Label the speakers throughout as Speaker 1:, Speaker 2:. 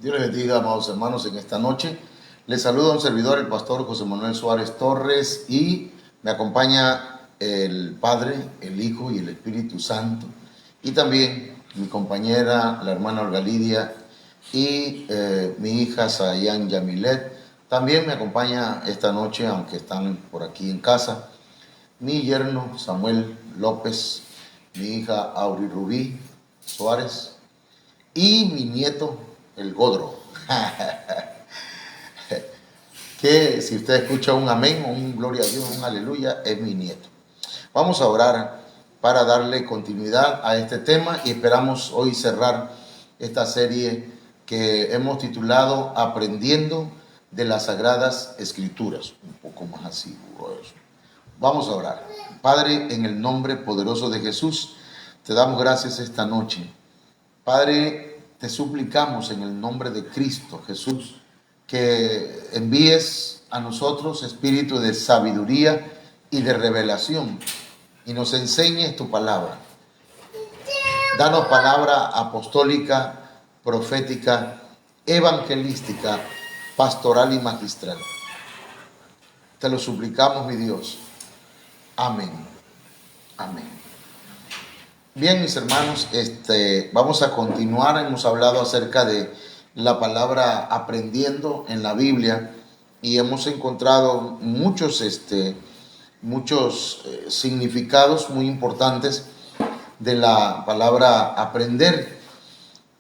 Speaker 1: Dios les bendiga, amados hermanos, en esta noche. Les saluda un servidor, el pastor José Manuel Suárez Torres, y me acompaña el Padre, el Hijo y el Espíritu Santo, y también mi compañera, la hermana Olga Lidia, y mi hija Sayan Yamilet. También me acompaña esta noche, aunque están por aquí en casa, mi yerno Samuel López, mi hija Auri Rubí Suárez y mi nieto, el Godro. Que si usted escucha un amén, un gloria a Dios, un aleluya, es mi nieto. Vamos a orar para darle continuidad a este tema y esperamos hoy cerrar esta serie que hemos titulado Aprendiendo de las Sagradas Escrituras. Un poco más así, grueso. Vamos a orar. Padre, en el nombre poderoso de Jesús, te damos gracias esta noche. Padre, te suplicamos en el nombre de Cristo Jesús que envíes a nosotros espíritu de sabiduría y de revelación y nos enseñes tu palabra. Danos palabra apostólica, profética, evangelística, pastoral y magistral. Te lo suplicamos, mi Dios. Amén. Amén. Bien, mis hermanos, vamos a continuar. Hemos hablado acerca de la palabra aprendiendo en la Biblia y hemos encontrado muchos significados muy importantes de la palabra aprender.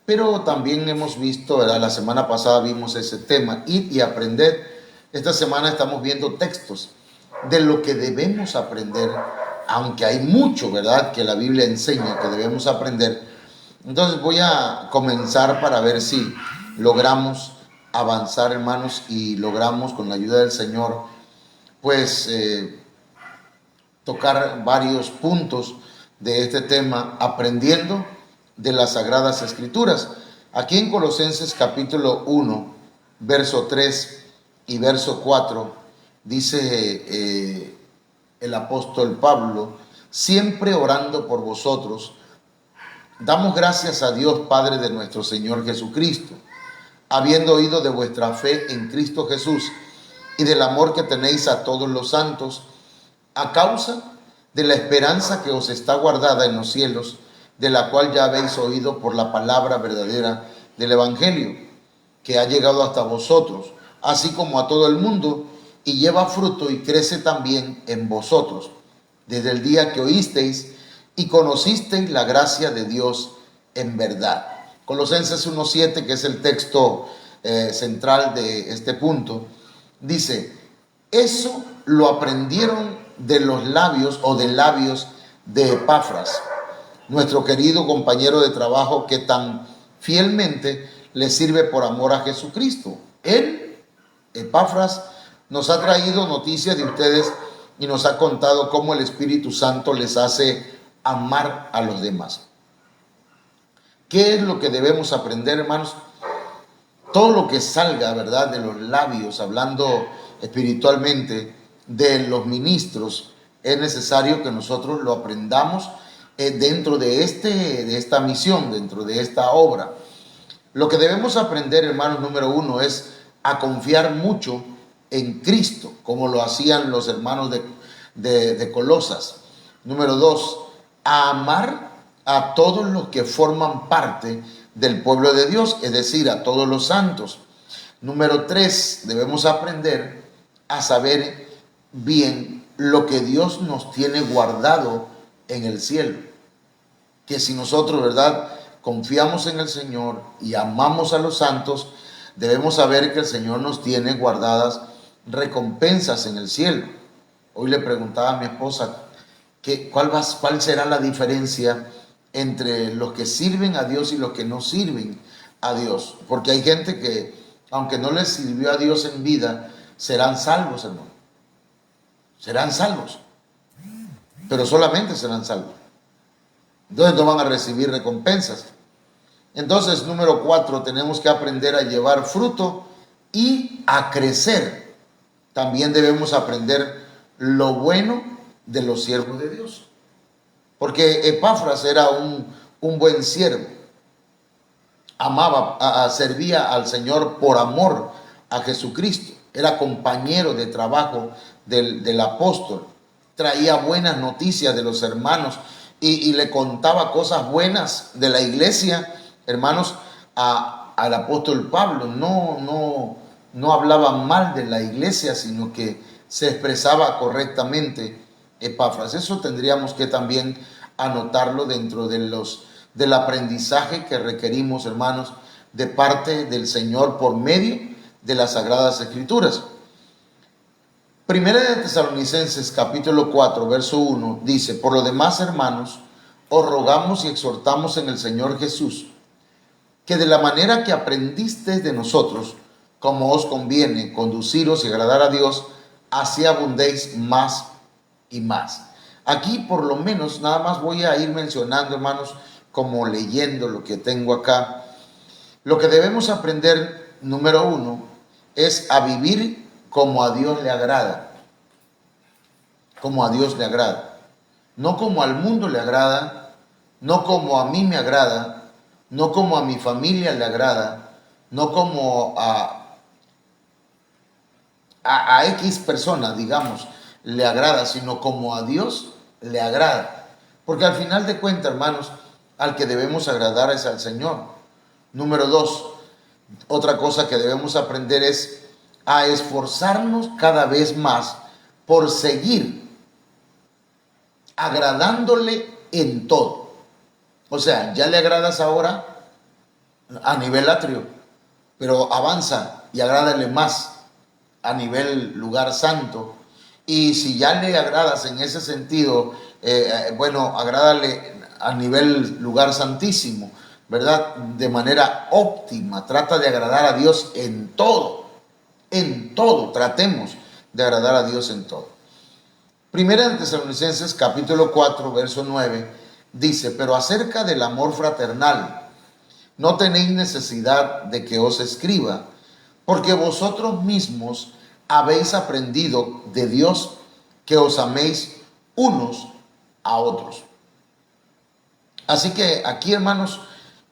Speaker 1: Pero también hemos visto, ¿verdad? La semana pasada vimos ese tema, ir y aprender. Esta semana estamos viendo textos de lo que debemos aprender, aunque hay mucho, ¿verdad?, que la Biblia enseña que debemos aprender. Entonces voy a comenzar para ver si logramos avanzar, hermanos, y logramos con la ayuda del Señor, pues, tocar varios puntos de este tema, aprendiendo de las Sagradas Escrituras. Aquí en Colosenses capítulo 1, verso 3 y verso 4, dice el apóstol Pablo: siempre orando por vosotros, damos gracias a Dios Padre de nuestro Señor Jesucristo, habiendo oído de vuestra fe en Cristo Jesús y del amor que tenéis a todos los santos, a causa de la esperanza que os está guardada en los cielos, de la cual ya habéis oído por la palabra verdadera del Evangelio, que ha llegado hasta vosotros, así como a todo el mundo, y lleva fruto y crece también en vosotros, desde el día que oísteis y conocisteis la gracia de Dios en verdad. Colosenses 1:7, que es el texto central de este punto, dice: eso lo aprendieron de los labios o de labios de Epafras, nuestro querido compañero de trabajo que tan fielmente le sirve por amor a Jesucristo. Él, Epafras, nos ha traído noticias de ustedes y nos ha contado cómo el Espíritu Santo les hace amar a los demás. ¿Qué es lo que debemos aprender, hermanos? Todo lo que salga, ¿verdad?, de los labios, hablando espiritualmente, de los ministros, es necesario que nosotros lo aprendamos dentro de esta misión, dentro de esta obra. Lo que debemos aprender, hermanos, número uno, es a confiar mucho en Cristo, como lo hacían los hermanos de Colosas. Número dos, a amar a todos los que forman parte del pueblo de Dios, es decir, a todos los santos. Número tres, debemos aprender a saber bien lo que Dios nos tiene guardado en el cielo. Que si nosotros, ¿verdad?, confiamos en el Señor y amamos a los santos, debemos saber que el Señor nos tiene guardadas recompensas en el cielo. Hoy le preguntaba a mi esposa cuál será la diferencia entre los que sirven a Dios y los que no sirven a Dios, porque hay gente que, aunque no les sirvió a Dios en vida, serán salvos, hermano. Serán salvos, pero solamente serán salvos. Entonces no van a recibir recompensas. Entonces, número 4, tenemos que aprender a llevar fruto y a crecer. También debemos aprender lo bueno de los siervos de Dios, porque Epafras era un buen siervo. amaba, servía al Señor por amor a Jesucristo. Era compañero de trabajo del apóstol. Traía buenas noticias de los hermanos y le contaba cosas buenas de la iglesia, hermanos, al apóstol Pablo. No hablaba mal de la iglesia, sino que se expresaba correctamente Epafras. Eso tendríamos que también anotarlo dentro del aprendizaje que requerimos, hermanos, de parte del Señor por medio de las Sagradas Escrituras. Primera de Tesalonicenses capítulo 4, verso 1 dice: por lo demás, hermanos, os rogamos y exhortamos en el Señor Jesús, que de la manera que aprendisteis de nosotros, como os conviene conduciros y agradar a Dios, así abundéis más y más. Aquí por lo menos nada más voy a ir mencionando, hermanos, como leyendo lo que tengo acá. Lo que debemos aprender, número 1, es a vivir como a Dios le agrada. Como a Dios le agrada. No como al mundo le agrada, no como a mí me agrada, no como a mi familia le agrada, no como a X persona, digamos, le agrada, sino como a Dios le agrada. Porque al final de cuentas, hermanos, al que debemos agradar es al Señor. Número 2, otra cosa que debemos aprender es a esforzarnos cada vez más por seguir agradándole en todo. O sea, ya le agradas ahora a nivel atrio, pero avanza y agrádale más a nivel lugar santo. Y si ya le agradas en ese sentido, bueno, agrádale a nivel lugar santísimo, ¿verdad? De manera óptima. Trata de agradar a Dios en todo. En todo. Tratemos de agradar a Dios en todo. Primera de Tesalonicenses capítulo 4, verso 9, dice: pero acerca del amor fraternal, no tenéis necesidad de que os escriba, porque vosotros mismos habéis aprendido de Dios que os améis unos a otros. Así que aquí, hermanos,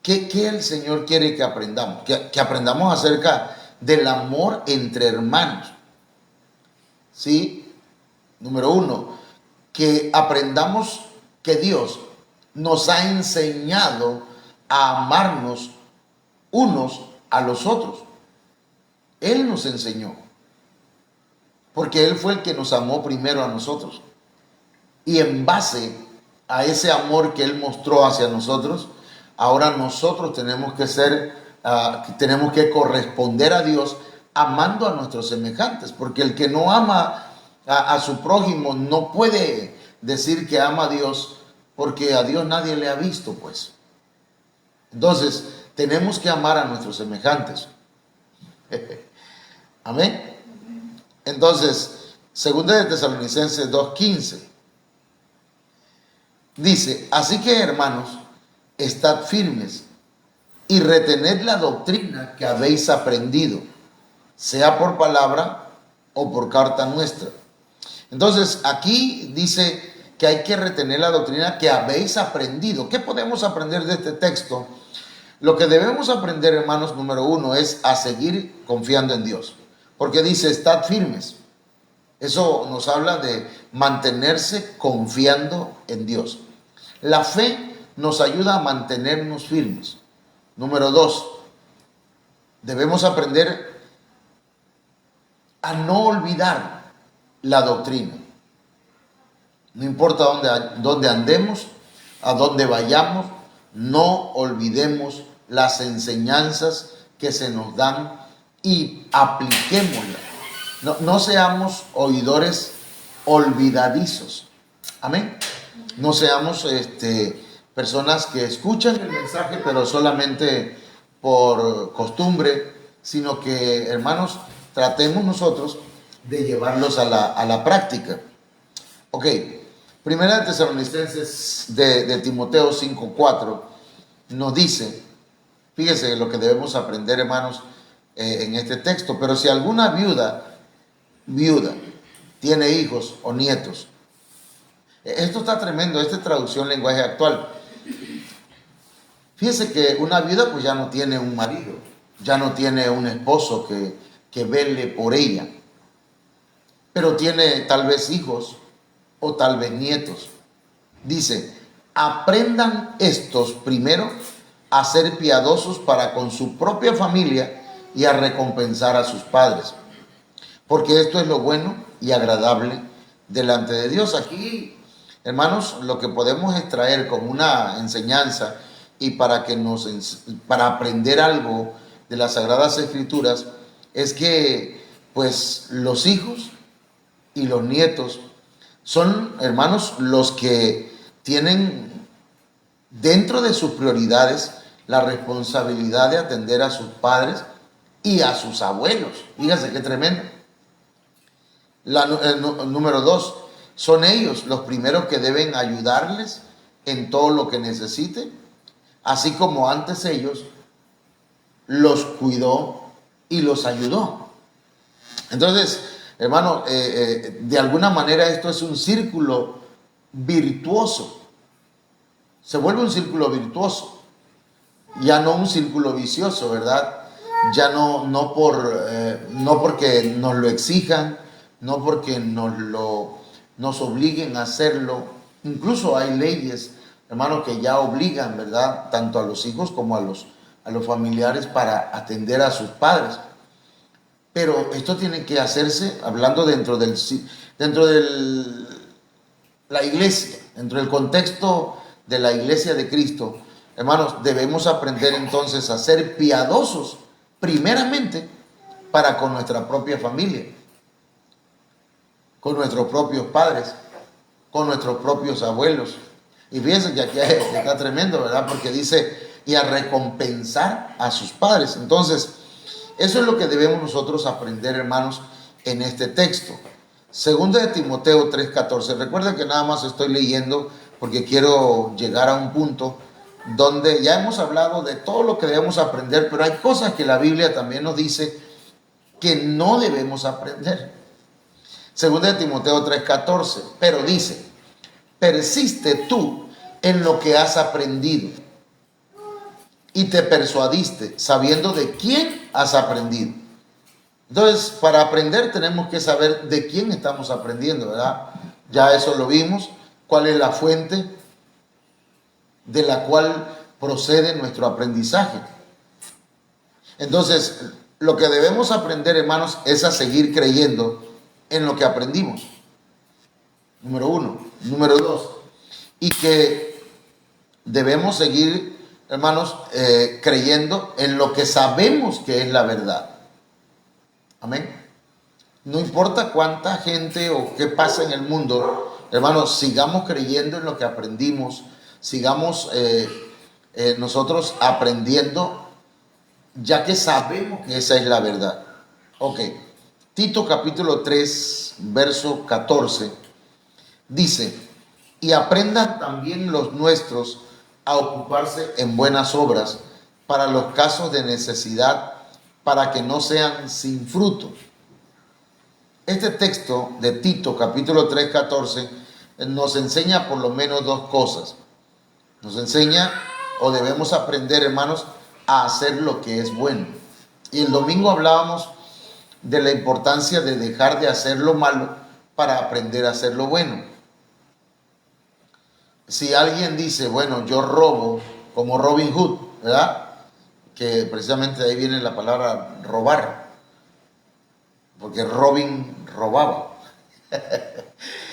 Speaker 1: ¿qué el Señor quiere que aprendamos? Que aprendamos acerca del amor entre hermanos. ¿Sí? Número 1, que aprendamos que Dios nos ha enseñado a amarnos unos a los otros. Él nos enseñó, porque Él fue el que nos amó primero a nosotros. Y en base a ese amor que Él mostró hacia nosotros, ahora nosotros tenemos tenemos que corresponder a Dios amando a nuestros semejantes, porque el que no ama a su prójimo no puede decir que ama a Dios, porque a Dios nadie le ha visto, pues. Entonces, tenemos que amar a nuestros semejantes. Amén. Entonces, segunda de Tesalonicenses 2:15 dice: así que, hermanos, estad firmes y retened la doctrina que habéis aprendido, sea por palabra o por carta nuestra. Entonces, aquí dice que hay que retener la doctrina que habéis aprendido. ¿Qué podemos aprender de este texto? Lo que debemos aprender, hermanos, número 1, es a seguir confiando en Dios. Porque dice, estad firmes. Eso nos habla de mantenerse confiando en Dios. La fe nos ayuda a mantenernos firmes. Número 2, debemos aprender a no olvidar la doctrina. No importa dónde andemos, a dónde vayamos, no olvidemos las enseñanzas que se nos dan y apliquémoslas. No seamos oidores olvidadizos. Amén. No seamos personas que escuchan el mensaje, pero solamente por costumbre, sino que, hermanos, tratemos nosotros de llevarlos a la práctica. Ok, Primera de Tesalonicenses de Timoteo 5:4 nos dice, fíjese lo que debemos aprender, hermanos, en este texto: pero si alguna viuda tiene hijos o nietos. Esto está tremendo, esta es traducción lenguaje actual. Fíjese que una viuda pues ya no tiene un marido, ya no tiene un esposo que vele por ella, pero tiene tal vez hijos o tal vez nietos. Dice, aprendan estos primero a ser piadosos para con su propia familia y a recompensar a sus padres, porque esto es lo bueno y agradable delante de Dios. Aquí, hermanos, lo que podemos extraer como una enseñanza y para aprender algo de las Sagradas Escrituras es que pues los hijos y los nietos son, hermanos, los que tienen dentro de sus prioridades la responsabilidad de atender a sus padres y a sus abuelos. Fíjense qué tremendo. Número 2, son ellos los primeros que deben ayudarles en todo lo que necesiten, así como antes ellos los cuidó y los ayudó. Entonces, hermano, de alguna manera esto es un círculo virtuoso. Se vuelve un círculo virtuoso, ya no un círculo vicioso, ¿verdad? Ya no porque nos lo exijan, no porque nos obliguen a hacerlo. Incluso hay leyes, hermano, que ya obligan, ¿verdad?, tanto a los hijos como a los familiares para atender a sus padres. Pero esto tiene que hacerse hablando dentro de la iglesia, dentro del contexto de la iglesia de Cristo. Hermanos, debemos aprender entonces a ser piadosos primeramente para con nuestra propia familia, con nuestros propios padres, con nuestros propios abuelos. Y fíjense que aquí está tremendo, ¿verdad? Porque dice, y a recompensar a sus padres. Entonces, eso es lo que debemos nosotros aprender, hermanos, en este texto. Segunda de Timoteo 3:14. Recuerden que nada más estoy leyendo porque quiero llegar a un punto donde ya hemos hablado de todo lo que debemos aprender, pero hay cosas que la Biblia también nos dice que no debemos aprender. Segunda de Timoteo 3:14. Pero dice, persiste tú en lo que has aprendido y te persuadiste, sabiendo de quién has aprendido. Entonces, para aprender tenemos que saber de quién estamos aprendiendo, ¿verdad? Ya eso lo vimos, cuál es la fuente de la cual procede nuestro aprendizaje. Entonces, lo que debemos aprender, hermanos, es a seguir creyendo en lo que aprendimos. Número 1. Número 2. Y que debemos seguir, hermanos, creyendo en lo que sabemos que es la verdad. Amén. No importa cuánta gente o qué pasa en el mundo, hermanos, sigamos creyendo en lo que aprendimos, sigamos nosotros aprendiendo, ya que sabemos que esa es la verdad. Ok, Tito capítulo 3, verso 14, dice, y aprendan también los nuestros a ocuparse en buenas obras para los casos de necesidad, para que no sean sin fruto. Este texto de Tito, capítulo 3, 14, nos enseña por lo menos dos cosas. Nos enseña, o debemos aprender, hermanos, a hacer lo que es bueno. Y el domingo hablábamos de la importancia de dejar de hacer lo malo para aprender a hacer lo bueno. Si alguien dice, bueno, yo robo, como Robin Hood, ¿verdad?, que precisamente de ahí viene la palabra robar, porque Robin robaba.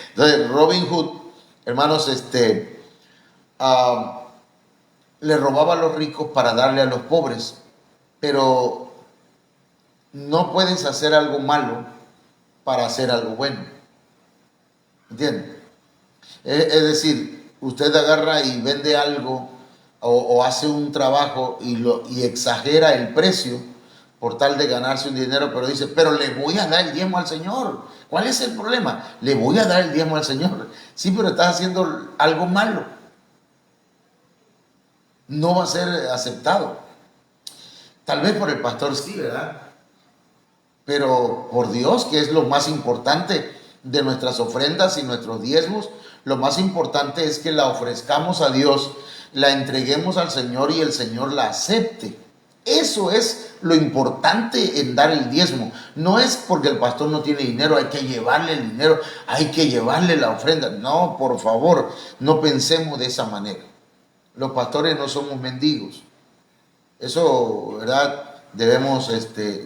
Speaker 1: Entonces, Robin Hood, hermanos, le robaba a los ricos para darle a los pobres, pero no puedes hacer algo malo para hacer algo bueno. ¿Entienden? Es decir, usted agarra y vende algo o hace un trabajo y exagera el precio por tal de ganarse un dinero, pero dice, pero le voy a dar el diezmo al Señor. ¿Cuál es el problema? Le voy a dar el diezmo al Señor. Sí, pero estás haciendo algo malo. No va a ser aceptado. Tal vez por el pastor sí, ¿verdad? Pero por Dios, que es lo más importante de nuestras ofrendas y nuestros diezmos, Lo más importante es que la ofrezcamos a Dios, la entreguemos al Señor y el Señor la acepte. Eso es lo importante en dar el diezmo. No es porque el pastor no tiene dinero, hay que llevarle el dinero, hay que llevarle la ofrenda. No, por favor, no pensemos de esa manera. Los pastores no somos mendigos. Eso, ¿verdad? Debemos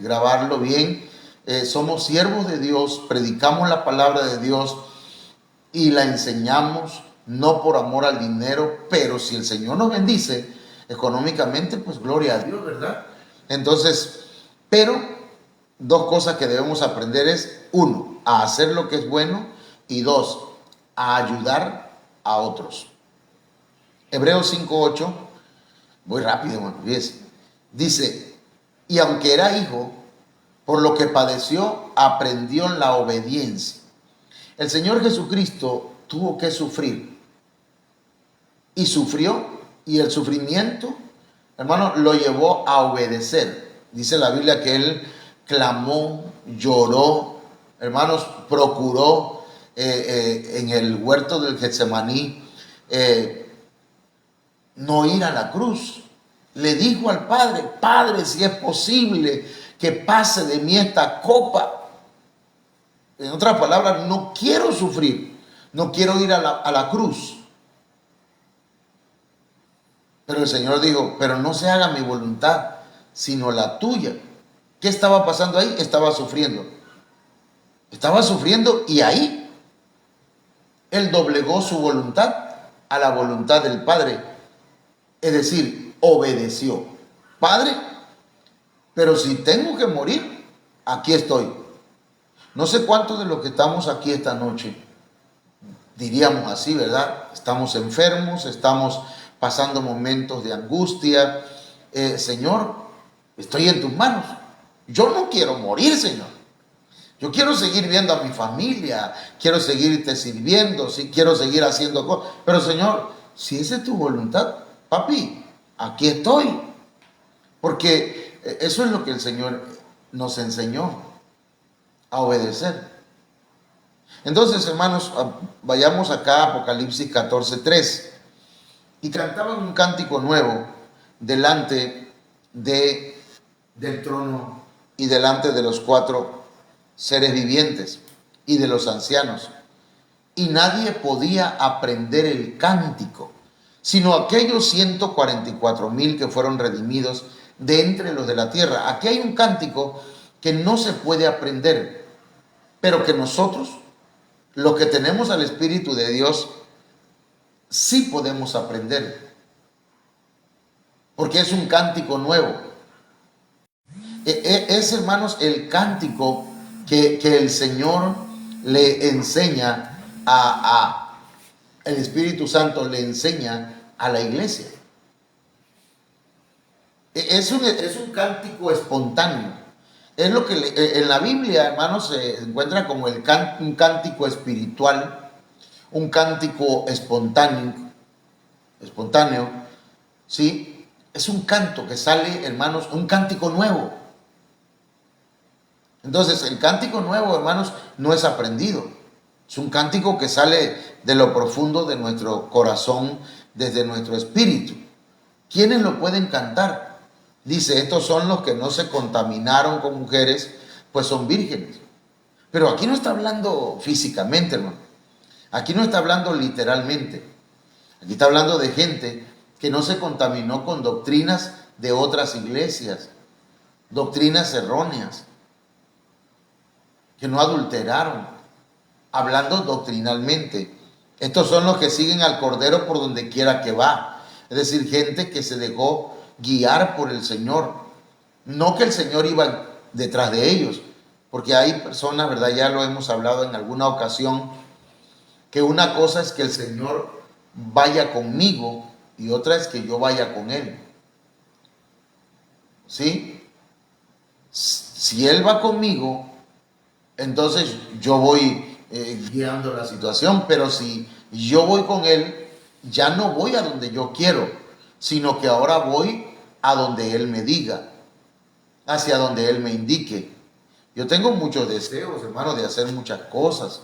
Speaker 1: grabarlo bien. Somos siervos de Dios, predicamos la palabra de Dios y la enseñamos, no por amor al dinero, pero si el Señor nos bendice económicamente, pues gloria a Dios, ¿verdad? Entonces, pero dos cosas que debemos aprender es, uno, a hacer lo que es bueno, y dos, a ayudar a otros. Hebreos 5:8, voy rápido, hermano, dice, y aunque era hijo, por lo que padeció, aprendió la obediencia. El Señor Jesucristo tuvo que sufrir y sufrió, y el sufrimiento, hermano, lo llevó a obedecer. Dice la Biblia que Él clamó, lloró, hermanos, procuró en el huerto del Getsemaní no ir a la cruz. Le dijo al Padre, Padre, si es posible que pase de mí esta copa. En otras palabras, no quiero sufrir, no quiero ir a la cruz. Pero el Señor dijo, pero no se haga mi voluntad, sino la tuya. ¿Qué estaba pasando ahí? Estaba sufriendo. Estaba sufriendo y ahí Él doblegó su voluntad a la voluntad del Padre. Es decir, obedeció. Padre, pero si tengo que morir, aquí estoy. No sé cuántos de los que estamos aquí esta noche diríamos así, ¿verdad? Estamos enfermos, estamos pasando momentos de angustia. Señor, estoy en tus manos. Yo no quiero morir, Señor. Yo quiero seguir viendo a mi familia, quiero seguirte sirviendo, sí, quiero seguir haciendo cosas. Pero Señor, si esa es tu voluntad, papi, aquí estoy. Porque eso es lo que el Señor nos enseñó, a obedecer. Entonces, hermanos, vayamos acá a Apocalipsis 14:3. Y cantaban un cántico nuevo delante del trono y delante de los 4 seres vivientes y de los ancianos. Y nadie podía aprender el cántico, sino aquellos 144,000 que fueron redimidos de entre los de la tierra. Aquí hay un cántico que no se puede aprender, pero que nosotros, los que tenemos al Espíritu de Dios, sí podemos aprender, porque es un cántico nuevo. Es, hermanos, el cántico que el Señor le enseña el Espíritu Santo le enseña a la iglesia. Es un cántico espontáneo. Es lo que en la Biblia, hermanos, se encuentra como un cántico espiritual, un cántico espontáneo, ¿sí? Es un canto que sale, hermanos, un cántico nuevo. Entonces, el cántico nuevo, hermanos, no es aprendido. Es un cántico que sale de lo profundo de nuestro corazón, desde nuestro espíritu. ¿Quiénes lo pueden cantar? Dice, estos son los que no se contaminaron con mujeres, pues son vírgenes. Pero aquí no está hablando físicamente, hermano. Aquí no está hablando literalmente. Aquí está hablando de gente que no se contaminó con doctrinas de otras iglesias, doctrinas erróneas, que no adulteraron, hablando doctrinalmente. Estos son los que siguen al Cordero por donde quiera que va. Es decir, gente que se dejó guiar por el Señor. No que el Señor iba detrás de ellos, porque hay personas, ¿verdad? Ya lo hemos hablado en alguna ocasión, que una cosa es que el Señor vaya conmigo y otra es que yo vaya con Él. ¿Sí? Si Él va conmigo, entonces yo voy guiando la situación, pero si yo voy con Él, ya no voy a donde yo quiero, sino que ahora voy a donde Él me diga, hacia donde Él me indique. Yo tengo muchos deseos, hermano, de hacer muchas cosas,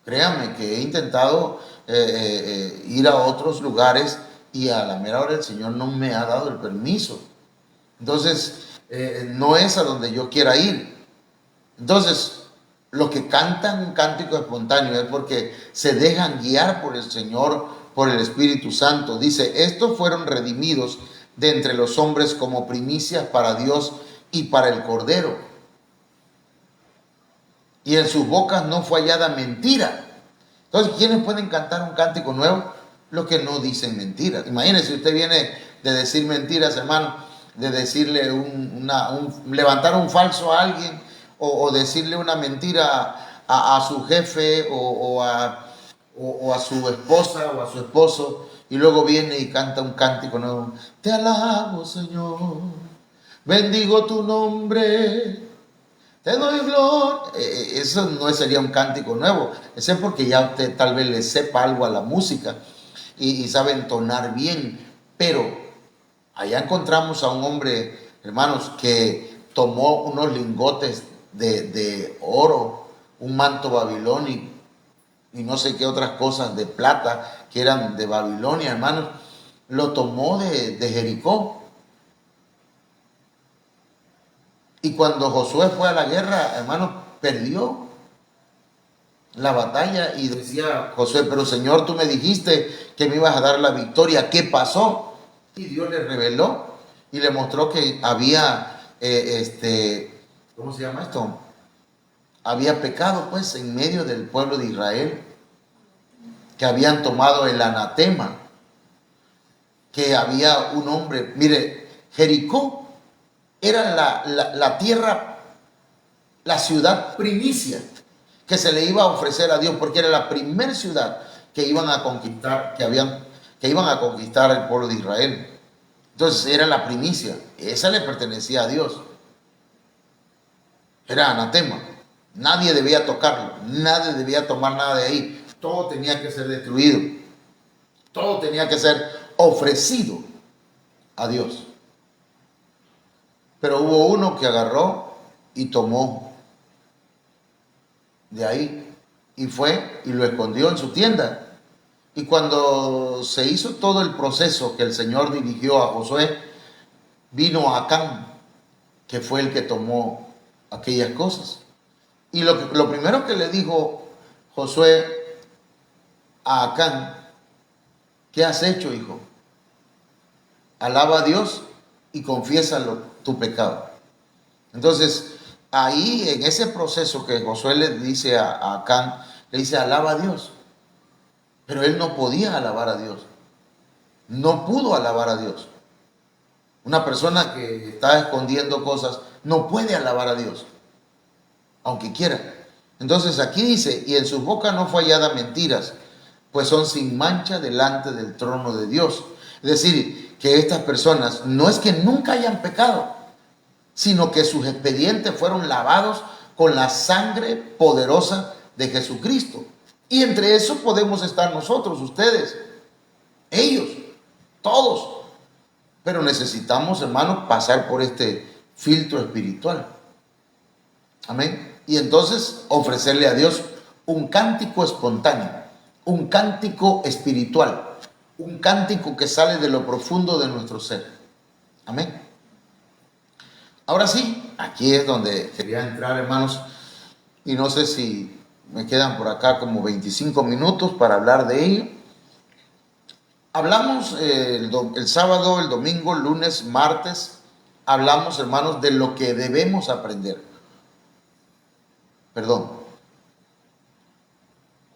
Speaker 1: ¿ok? Créame que he intentado ir a otros lugares y a la mera hora el Señor no me ha dado el permiso. Entonces, no es a donde yo quiera ir. Entonces, los que cantan un cántico espontáneo es porque se dejan guiar por el Señor, por el Espíritu Santo. Dice, estos fueron redimidos de entre los hombres como primicias para Dios y para el Cordero. Y en sus bocas no fue hallada mentira. Entonces, ¿quiénes pueden cantar un cántico nuevo? Los que no dicen mentiras. Imagínense, usted viene de decir mentiras, hermano, de decirle levantar un falso a alguien, o decirle una mentira a su jefe o a su esposa o a su esposo, y luego viene y canta un cántico nuevo. Te alabo, Señor, bendigo tu nombre, te doy gloria. Eso no sería un cántico nuevo. Ese es porque ya usted tal vez le sepa algo a la música y sabe entonar bien. Pero allá encontramos a un hombre, hermanos, que tomó unos lingotes de oro, un manto babilónico y no sé qué otras cosas de plata que eran de Babilonia, hermanos. Lo tomó de Jericó. Y cuando Josué fue a la guerra, hermanos, perdió la batalla y decía Josué, pero Señor, tú me dijiste que me ibas a dar la victoria, ¿qué pasó? Y Dios le reveló y le mostró que había, ¿cómo se llama esto? Había pecado pues en medio del pueblo de Israel, que habían tomado el anatema, que había un hombre, mire, Jericó era la tierra, la ciudad primicia que se le iba a ofrecer a Dios, porque era la primera ciudad que iban a conquistar, que iban a conquistar el pueblo de Israel. Entonces era la primicia, esa le pertenecía a Dios. Era anatema, nadie debía tocarlo, nadie debía tomar nada de ahí, todo tenía que ser destruido, todo tenía que ser ofrecido a Dios. Pero hubo uno que agarró y tomó de ahí y fue y lo escondió en su tienda. Y cuando se hizo todo el proceso que el Señor dirigió a Josué, vino Acán, que fue el que tomó aquellas cosas. Y lo primero que le dijo Josué a Acán, ¿qué has hecho, hijo? Alaba a Dios y confiésalo tu pecado. Entonces, ahí en ese proceso que Josué le dice a Acán, le dice, alaba a Dios. Pero él no podía alabar a Dios. No pudo alabar a Dios. Una persona que está escondiendo cosas no puede alabar a Dios, aunque quiera. Entonces aquí dice, y en su boca no fue hallada mentiras, pues son sin mancha delante del trono de Dios. Es decir, que estas personas no es que nunca hayan pecado, sino que sus expedientes fueron lavados con la sangre poderosa de Jesucristo. Y entre eso podemos estar nosotros, ustedes, ellos, todos. Pero necesitamos, hermanos, pasar por este filtro espiritual. Amén. Y entonces ofrecerle a Dios un cántico espontáneo, un cántico espiritual, un cántico que sale de lo profundo de nuestro ser. Amén. Ahora sí, aquí es donde quería entrar, hermanos, y no sé si me quedan por acá como 25 minutos para hablar de ello. Hablamos el sábado, el domingo, lunes, martes, hablamos, hermanos, de lo que debemos aprender. Perdón.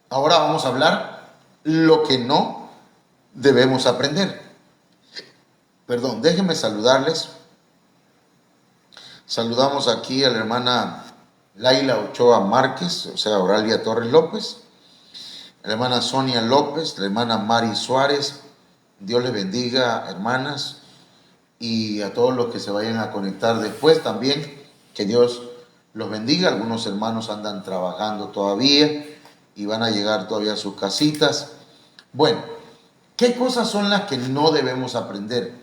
Speaker 1: Ahora vamos a hablar lo que no debemos aprender. Perdón, déjenme saludarles. Saludamos aquí a la hermana Laila Ochoa Márquez, o sea, Oralia Torres López, a la hermana Sonia López, la hermana Mari Suárez. Dios les bendiga, hermanas, y a todos los que se vayan a conectar después también, que Dios los bendiga. Algunos hermanos andan trabajando todavía y van a llegar todavía a sus casitas. Bueno, ¿qué cosas son las que no debemos aprender?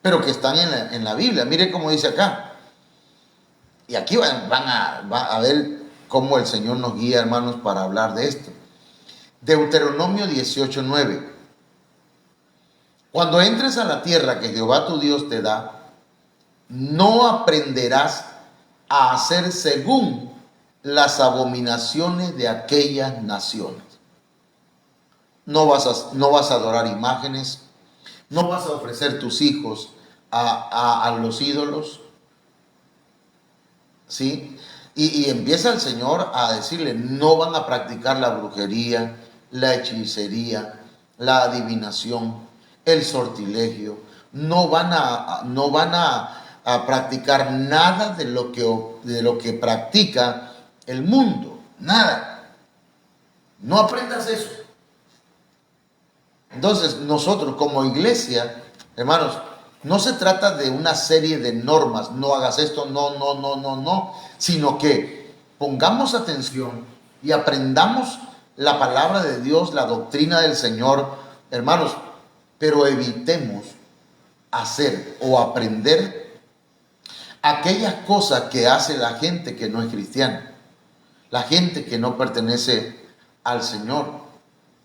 Speaker 1: Pero que están en la Biblia. Mire cómo dice acá. Y aquí va a ver cómo el Señor nos guía, hermanos, para hablar de esto. Deuteronomio 18:9. Cuando entres a la tierra que Jehová tu Dios te da, no aprenderás a hacer según las abominaciones de aquellas naciones. No vas a adorar imágenes, no vas a ofrecer tus hijos a los ídolos, ¿sí? Y empieza el Señor a decirle, no van a practicar la brujería, la hechicería, la adivinación, el sortilegio, no van a practicar nada de lo que practica el mundo, nada. No aprendas eso. Entonces, nosotros como iglesia, hermanos, no se trata de una serie de normas, no hagas esto, no, sino que pongamos atención y aprendamos la palabra de Dios, la doctrina del Señor, hermanos, pero evitemos hacer o aprender aquellas cosas que hace la gente que no es cristiana, la gente que no pertenece al Señor,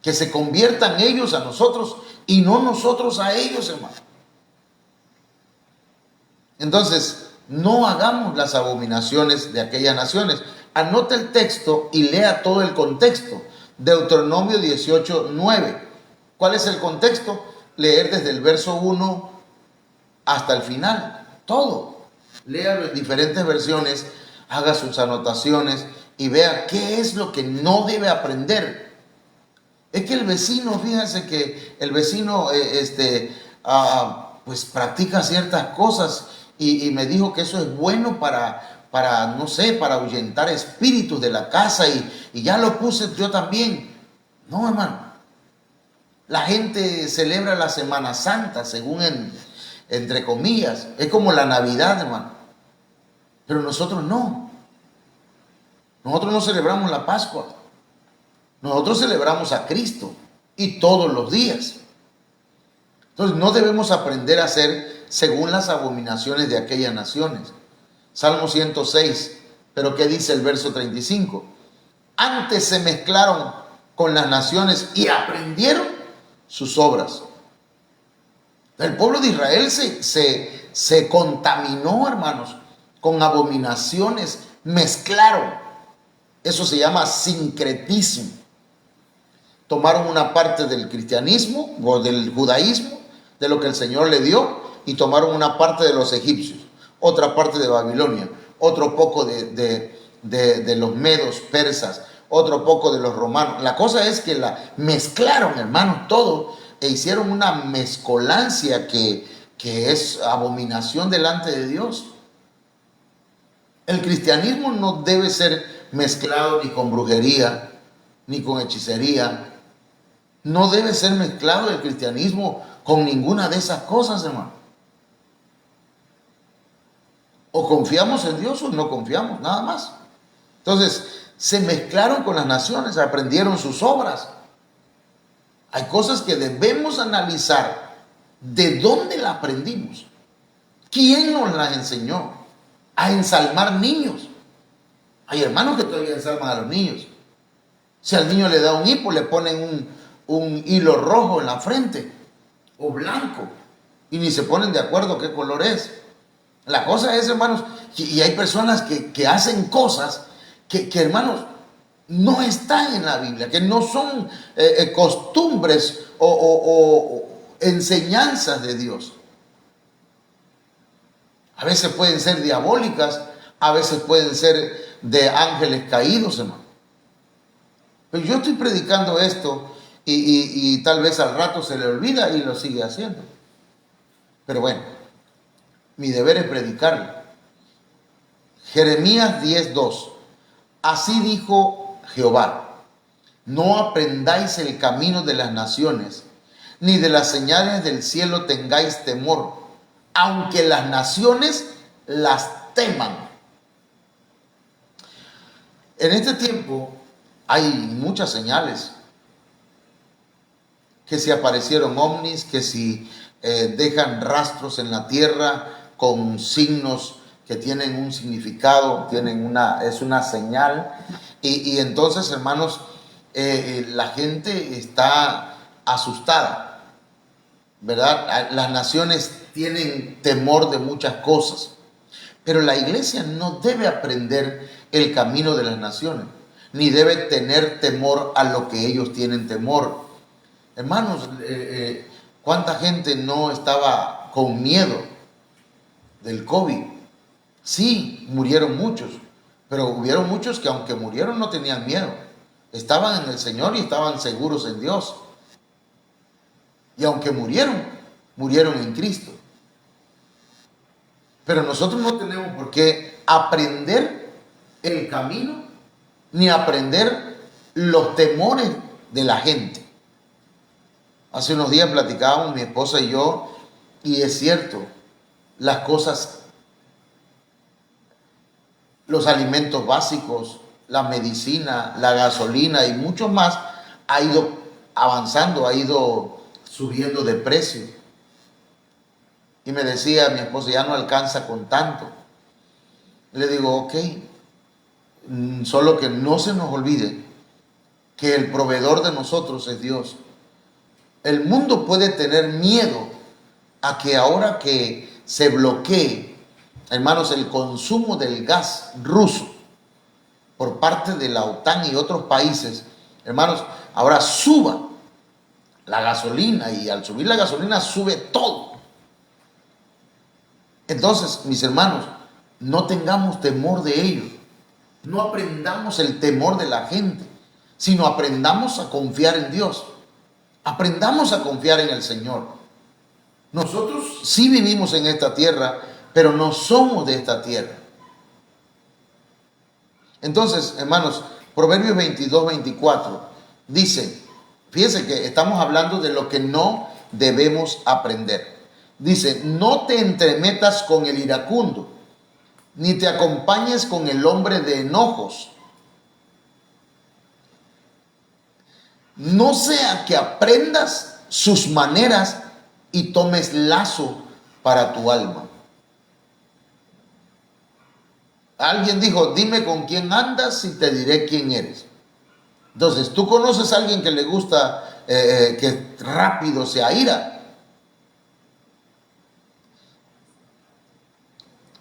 Speaker 1: que se conviertan ellos a nosotros y no nosotros a ellos, hermano. Entonces, no hagamos las abominaciones de aquellas naciones. Anote el texto y lea todo el contexto. Deuteronomio 18:9. ¿Cuál es el contexto? Leer desde el verso 1 hasta el final, todo. Léalo en diferentes versiones, haga sus anotaciones y vea qué es lo que no debe aprender. Es que el vecino, fíjense que el vecino pues practica ciertas cosas y me dijo que eso es bueno para no sé, para ahuyentar espíritus de la casa y ya lo puse yo también. No, hermano. La gente celebra la Semana Santa, según entre comillas. Es como la Navidad, hermano. Pero nosotros no. Nosotros no celebramos la Pascua. Nosotros celebramos a Cristo y todos los días. Entonces no debemos aprender a hacer según las abominaciones de aquellas naciones. Salmo 106, pero ¿qué dice el verso 35? Antes se mezclaron con las naciones y aprendieron sus obras. El pueblo de Israel se contaminó, hermanos, con abominaciones, mezclaron. Eso se llama sincretismo. Tomaron una parte del cristianismo o del judaísmo, de lo que el Señor le dio, y tomaron una parte de los egipcios, otra parte de Babilonia, otro poco de los medos, persas, otro poco de los romanos. La cosa es que la mezclaron, hermanos, todo, e hicieron una mezcolancia que es abominación delante de Dios. El cristianismo no debe ser mezclado ni con brujería, ni con hechicería. No debe ser mezclado el cristianismo con ninguna de esas cosas, hermano. O confiamos en Dios o no confiamos, nada más. Entonces, se mezclaron con las naciones, aprendieron sus obras. Hay cosas que debemos analizar. ¿De dónde la aprendimos? ¿Quién nos las enseñó? A ensalmar niños. Hay hermanos que todavía ensalman a los niños. Si al niño le da un hipo, le ponen un hilo rojo en la frente o blanco y ni se ponen de acuerdo qué color es. La cosa es, hermanos, y hay personas que hacen cosas que, hermanos, no están en la Biblia, que no son costumbres o enseñanzas de Dios. A veces pueden ser diabólicas, a veces pueden ser de ángeles caídos, hermano. Pero yo estoy predicando esto y tal vez al rato se le olvida y lo sigue haciendo. Pero bueno, mi deber es predicarlo. Jeremías 10:2. Así dijo Jehová: no aprendáis el camino de las naciones, ni de las señales del cielo tengáis temor, aunque las naciones las teman. En este tiempo hay muchas señales, que si aparecieron ovnis, que si dejan rastros en la tierra con signos que tienen un significado, es una señal. Y entonces, hermanos, la gente está asustada, ¿verdad? Las naciones tienen temor de muchas cosas, pero la iglesia no debe aprender el camino de las naciones, ni debe tener temor a lo que ellos tienen temor. Hermanos, ¿cuánta gente no estaba con miedo del COVID? Sí, murieron muchos, pero hubieron muchos que aunque murieron no tenían miedo. Estaban en el Señor y estaban seguros en Dios. Y aunque murieron, murieron en Cristo. Pero nosotros no tenemos por qué aprender el camino ni aprender los temores de la gente. Hace unos días platicábamos mi esposa y yo, y es cierto, las cosas, los alimentos básicos, la medicina, la gasolina y mucho más ha ido avanzando, ha ido subiendo de precio. Y me decía mi esposa, ya no alcanza con tanto. Le digo, ok, solo que no se nos olvide que el proveedor de nosotros es Dios. El mundo puede tener miedo a que ahora que se bloquee, hermanos, el consumo del gas ruso por parte de la OTAN y otros países, hermanos, ahora suba la gasolina, y al subir la gasolina sube todo. Entonces, mis hermanos, no tengamos temor de ello. No aprendamos el temor de la gente, sino aprendamos a confiar en Dios. Aprendamos a confiar en el Señor. Nosotros sí vivimos en esta tierra, pero no somos de esta tierra. Entonces, hermanos, Proverbios 22, 24 dice, fíjense que estamos hablando de lo que no debemos aprender. Dice, no te entremetas con el iracundo, ni te acompañes con el hombre de enojos. No sea que aprendas sus maneras y tomes lazo para tu alma. Alguien dijo, dime con quién andas y te diré quién eres. Entonces, tú conoces a alguien que le gusta que rápido se aira.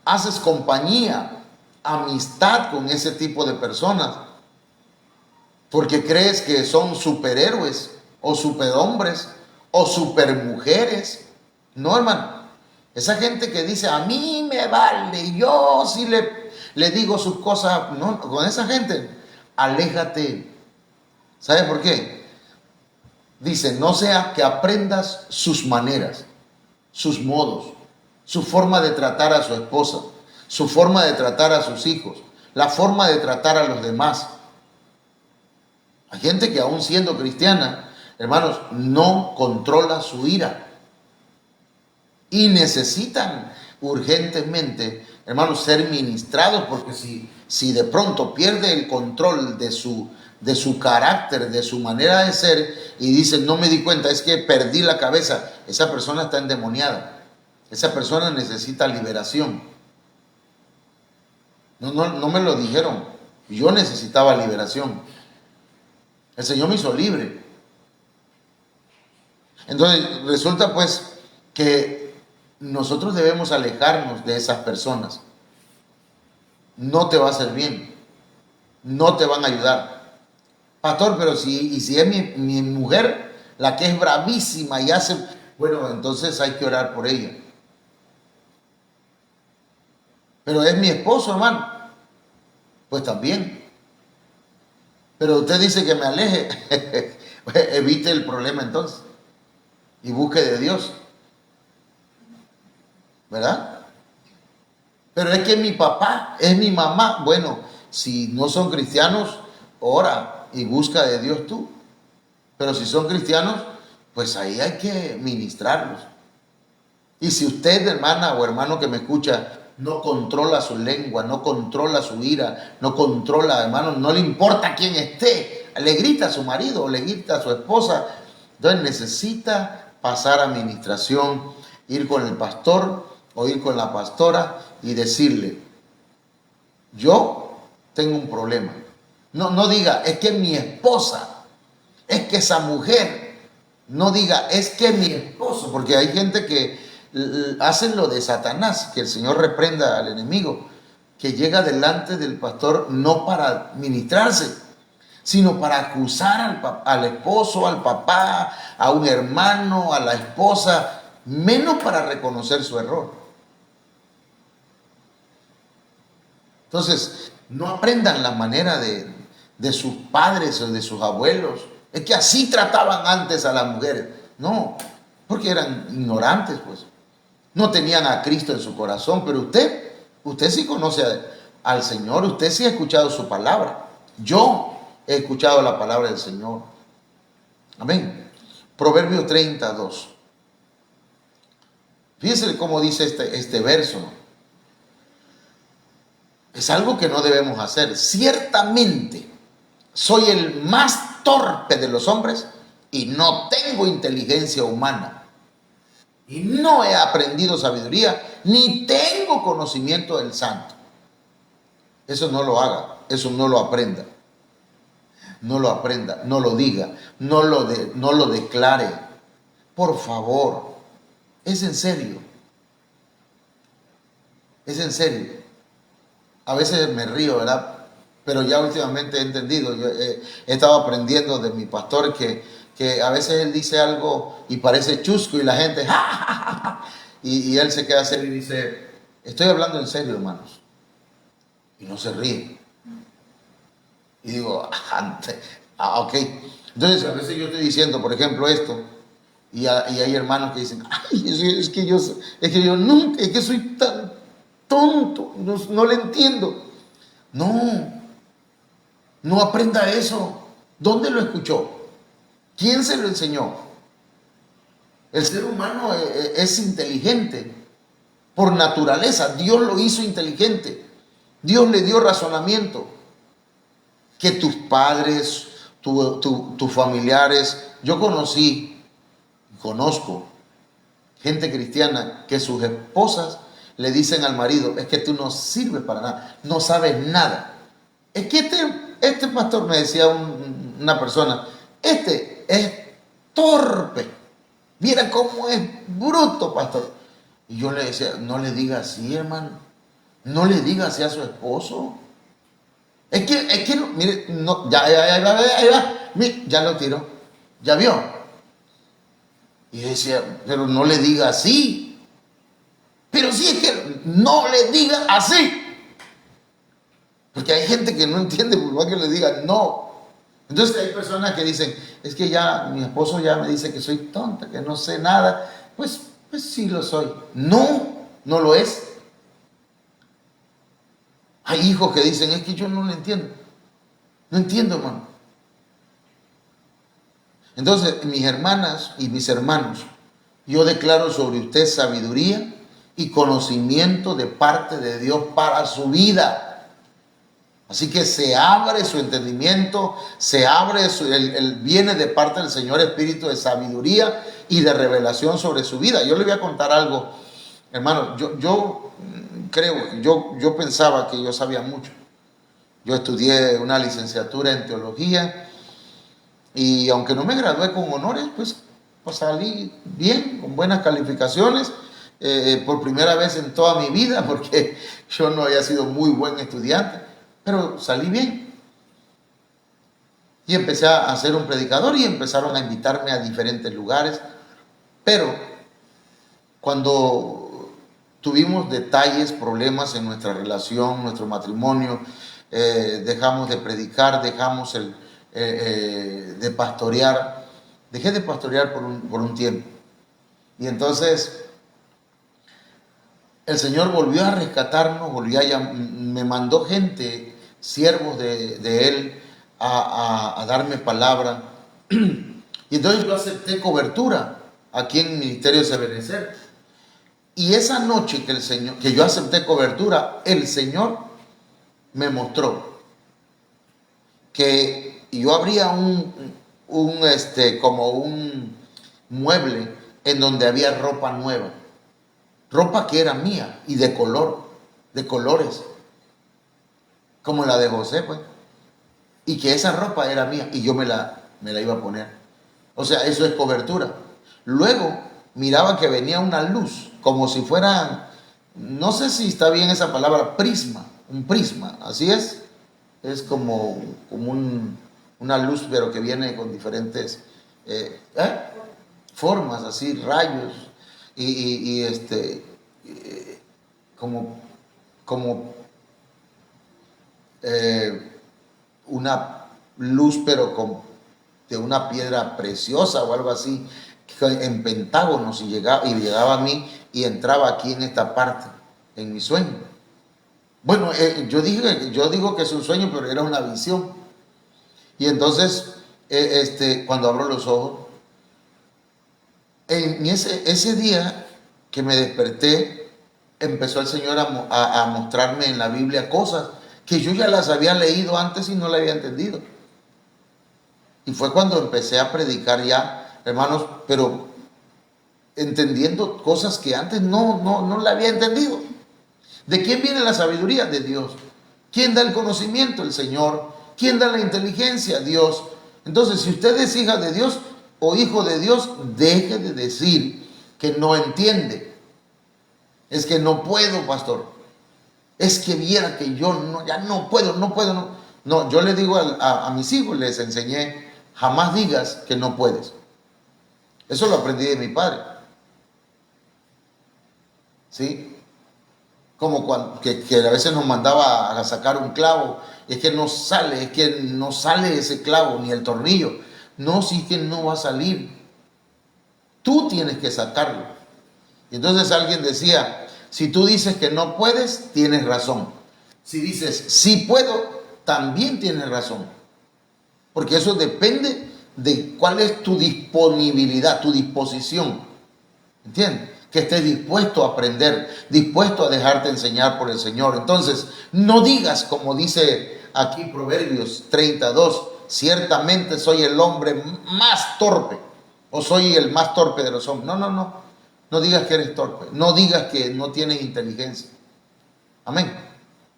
Speaker 1: Haces compañía, amistad con ese tipo de personas, porque crees que son superhéroes o superhombres o supermujeres. No, hermano. Esa gente que dice, a mí me vale, yo sí le digo sus cosas. No, con esa gente, aléjate. ¿Sabe por qué? Dice, no sea que aprendas sus maneras, sus modos, su forma de tratar a su esposa, su forma de tratar a sus hijos, la forma de tratar a los demás. Hay gente que aún siendo cristiana, hermanos, no controla su ira. Y necesitan urgentemente, hermanos, ser ministrados, porque si de pronto pierde el control de su carácter, de su manera de ser, y dice, no me di cuenta, es que perdí la cabeza, esa persona está endemoniada. Esa persona necesita liberación. No me lo dijeron. Yo necesitaba liberación. El Señor me hizo libre. Entonces resulta pues que nosotros debemos alejarnos de esas personas. No te va a hacer bien. No te van a ayudar. Pastor, pero si es mi mujer la que es bravísima y hace... Bueno, entonces hay que orar por ella. Pero es mi esposo, hermano. Pues también. Pero usted dice que me aleje. Evite el problema entonces. Y busque de Dios. ¿Verdad? Pero es que mi papá, es mi mamá. Bueno, si no son cristianos, ora y busca de Dios tú. Pero si son cristianos, pues ahí hay que ministrarlos. Y si usted, hermana o hermano que me escucha, no controla su lengua, no controla su ira, no controla, hermano, no le importa quién esté, le grita a su marido o le grita a su esposa, entonces necesita pasar administración, ir con el pastor o ir con la pastora y decirle, yo tengo un problema. No diga, es que mi esposa, es que esa mujer. No diga, es que mi esposo, porque hay gente que hacen lo de Satanás, que el Señor reprenda al enemigo, que llega delante del pastor no para ministrarse, sino para acusar al esposo, al papá, a un hermano, a la esposa, menos para reconocer su error. Entonces, no aprendan la manera de sus padres o de sus abuelos. Es que así trataban antes a las mujeres. No, porque eran ignorantes, pues. No tenían a Cristo en su corazón, pero usted sí conoce al Señor, usted sí ha escuchado su palabra. Yo he escuchado la palabra del Señor. Amén. Proverbio 32. Fíjense cómo dice este verso. Es algo que no debemos hacer. Ciertamente, soy el más torpe de los hombres y no tengo inteligencia humana. Y no he aprendido sabiduría, ni tengo conocimiento del santo. Eso no lo haga, eso no lo aprenda. No lo aprenda, no lo diga, no lo declare. Por favor, es en serio. Es en serio. A veces me río, ¿verdad? Pero ya últimamente he entendido, yo he estado aprendiendo de mi pastor que a veces él dice algo y parece chusco y la gente, ¡ja, ja, ja, ja! Y él se queda serio y dice, estoy hablando en serio, hermanos. Y no se ríe. Y digo, ok. Entonces a veces yo estoy diciendo, por ejemplo, esto, y hay hermanos que dicen, ay, es que yo nunca, es que soy tan tonto, no le entiendo. No aprenda eso. ¿Dónde lo escuchó? ¿Quién se lo enseñó? El ser humano es inteligente por naturaleza. Dios lo hizo inteligente. Dios le dio razonamiento. Que tus padres, tus familiares, yo conozco gente cristiana que sus esposas le dicen al marido, es que tú no sirves para nada, no sabes nada. Es que este pastor me decía una persona, este es torpe, mira cómo es bruto, pastor. Y yo le decía, no le diga así, hermano, no le diga así a su esposo. Es que mire, no, ya va, mire, ya lo tiró, ya vio. Y decía, pero no le diga así. Pero sí es que no le diga así. Porque hay gente que no entiende por más que le diga no. Entonces hay personas que dicen, es que ya mi esposo ya me dice que soy tonta, que no sé nada. Pues sí lo soy. No lo es. Hay hijos que dicen, es que yo no lo entiendo. No entiendo, hermano. Entonces, mis hermanas y mis hermanos, yo declaro sobre usted sabiduría y conocimiento de parte de Dios para su vida. Así que se abre su entendimiento, se abre, viene de parte del Señor espíritu de sabiduría y de revelación sobre su vida. Yo le voy a contar algo, hermano, yo pensaba que yo sabía mucho. Yo estudié una licenciatura en teología y aunque no me gradué con honores, pues salí bien, con buenas calificaciones. Por primera vez en toda mi vida, porque yo no había sido muy buen estudiante, pero salí bien. Y empecé a ser un predicador y empezaron a invitarme a diferentes lugares. Pero cuando tuvimos detalles, problemas en nuestra relación, nuestro matrimonio, dejamos de predicar, dejamos de pastorear. Dejé de pastorear por un tiempo. Y entonces el Señor volvió a rescatarnos, me mandó gente, siervos de Él, a darme palabra. Y entonces yo acepté cobertura aquí en el Ministerio de Sebenecer. Y esa noche que yo acepté cobertura, el Señor me mostró que yo abría como un mueble en donde había ropa nueva. Ropa que era mía y de color. de colores, como la de José, pues. Y que esa ropa era mía y yo me la iba a poner. O sea, eso es cobertura. Luego miraba que venía una luz, como si fuera, no sé si está bien esa palabra, prisma, un prisma, así es. Es como una luz, pero que viene con diferentes formas, así, rayos, como, como una luz, pero de una piedra preciosa o algo así, en pentágonos, y llegaba a mí y entraba aquí en esta parte, en mi sueño. Bueno, yo digo que es un sueño, pero era una visión. Y entonces, cuando abro los ojos, en ese día que me desperté, empezó el Señor a mostrarme en la Biblia cosas que yo ya las había leído antes y no la había entendido. Y fue cuando empecé a predicar ya, hermanos, pero entendiendo cosas que antes no la había entendido. ¿De quién viene la sabiduría? De Dios. ¿Quién da el conocimiento? El Señor. ¿Quién da la inteligencia? Dios. Entonces, si usted es hija de Dios o hijo de Dios, deje de decir que no entiende. Es que no puedo, pastor. Es que viera que yo ya no puedo. No, yo le digo a mis hijos, les enseñé, jamás digas que no puedes. Eso lo aprendí de mi padre. ¿Sí? Como que a veces nos mandaba a sacar un clavo, es que no sale ese clavo, ni el tornillo. No, sí que no va a salir. Tú tienes que sacarlo. Y entonces alguien decía, si tú dices que no puedes, tienes razón. Si dices, sí puedo, también tienes razón. Porque eso depende de cuál es tu disponibilidad, tu disposición. ¿Entiendes? Que estés dispuesto a aprender, dispuesto a dejarte enseñar por el Señor. Entonces, no digas como dice aquí Proverbios 32, ciertamente soy el hombre más torpe, o soy el más torpe de los hombres. No digas que eres torpe, no digas que no tienes inteligencia. Amén.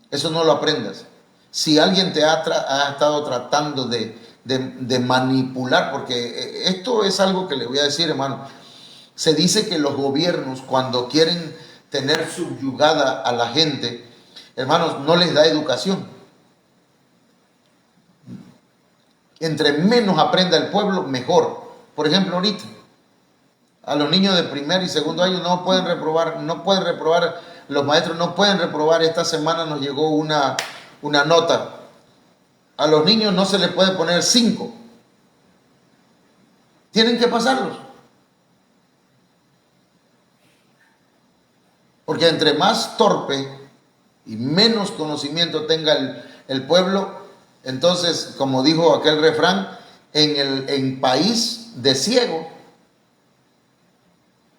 Speaker 1: Eso no lo aprendas. Si alguien te ha estado tratando de manipular, porque esto es algo que le voy a decir, hermano. Se dice que los gobiernos, cuando quieren tener subyugada a la gente, hermanos, no les da educación. Entre menos aprenda el pueblo, mejor. Por ejemplo, ahorita, a los niños de primer y segundo año no pueden reprobar, los maestros no pueden reprobar. Esta semana nos llegó una nota. A los niños no se les puede poner 5. Tienen que pasarlos. Porque entre más torpe y menos conocimiento tenga el pueblo, entonces, como dijo aquel refrán, en país de ciego,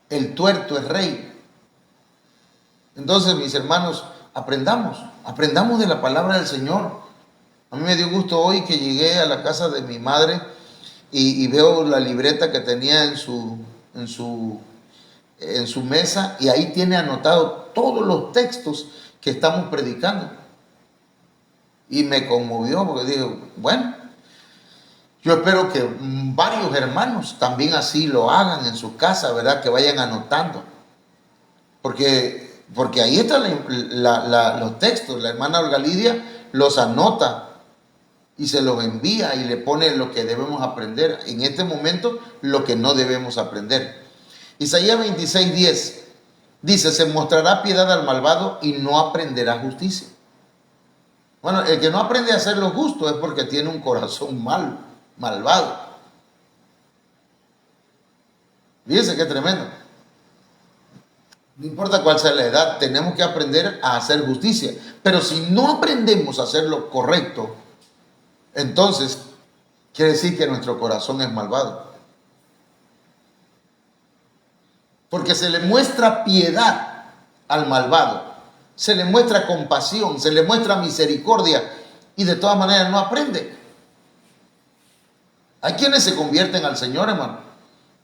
Speaker 1: el tuerto es rey. Entonces, mis hermanos, aprendamos de la palabra del Señor. A mí me dio gusto hoy que llegué a la casa de mi madre y veo la libreta que tenía en su mesa, y ahí tiene anotado todos los textos que estamos predicando. Y me conmovió porque dije, bueno, yo espero que varios hermanos también así lo hagan en su casa, ¿verdad? Que vayan anotando. Porque ahí están los textos. La hermana Olga Lidia los anota y se los envía y le pone lo que debemos aprender. En este momento, lo que no debemos aprender. Isaías 26:10 dice, se mostrará piedad al malvado y no aprenderá justicia. Bueno, el que no aprende a hacer lo justo es porque tiene un corazón malvado. Fíjense qué tremendo. No importa cuál sea la edad, tenemos que aprender a hacer justicia. Pero si no aprendemos a hacer lo correcto, entonces quiere decir que nuestro corazón es malvado. Porque se le muestra piedad al malvado, se le muestra compasión, se le muestra misericordia, y de todas maneras no aprende. Hay quienes se convierten al Señor, hermano,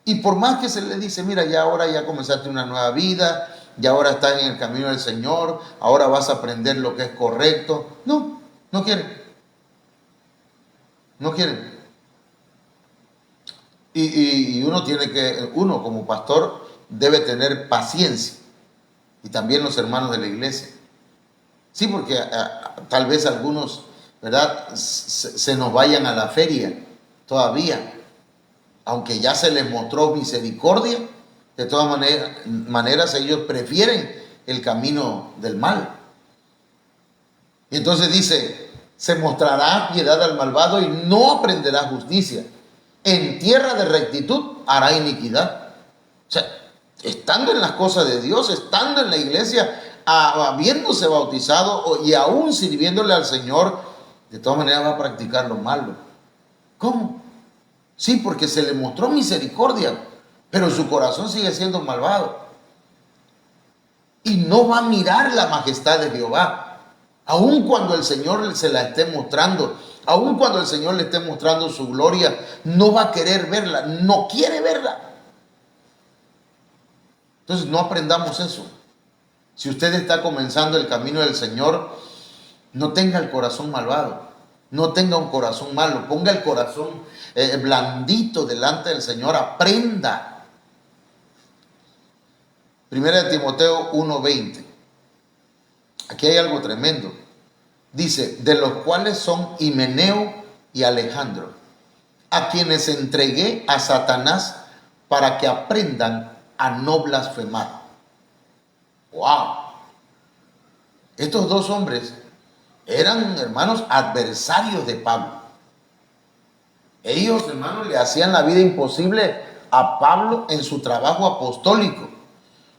Speaker 1: y por más que se le dice, mira, ya ahora ya comenzaste una nueva vida, ya ahora estás en el camino del Señor, ahora vas a aprender lo que es correcto. No, no quieren. No quieren. Y uno como pastor debe tener paciencia. Y también los hermanos de la iglesia. Sí, porque tal vez algunos, ¿verdad?, se nos vayan a la feria todavía. Aunque ya se les mostró misericordia, de todas maneras ellos prefieren el camino del mal. Y entonces dice, se mostrará piedad al malvado y no aprenderá justicia. En tierra de rectitud hará iniquidad. O sea, estando en las cosas de Dios, estando en la iglesia, habiéndose bautizado y aún sirviéndole al Señor, de todas maneras va a practicar lo malo. ¿Cómo? Sí, porque se le mostró misericordia, pero su corazón sigue siendo malvado. Y no va a mirar la majestad de Jehová, aun cuando el Señor se la esté mostrando, aun cuando el Señor le esté mostrando su gloria, no va a querer verla, no quiere verla. Entonces no aprendamos eso. Si usted está comenzando el camino del Señor, no tenga el corazón malvado, no tenga un corazón malo, ponga el corazón blandito delante del Señor, aprenda. Primera de Timoteo 1:20. Aquí hay algo tremendo. Dice, de los cuales son Himeneo y Alejandro, a quienes entregué a Satanás para que aprendan a no blasfemar. ¡Wow! Estos dos hombres eran, hermanos, adversarios de Pablo. Ellos, hermanos, le hacían la vida imposible a Pablo en su trabajo apostólico.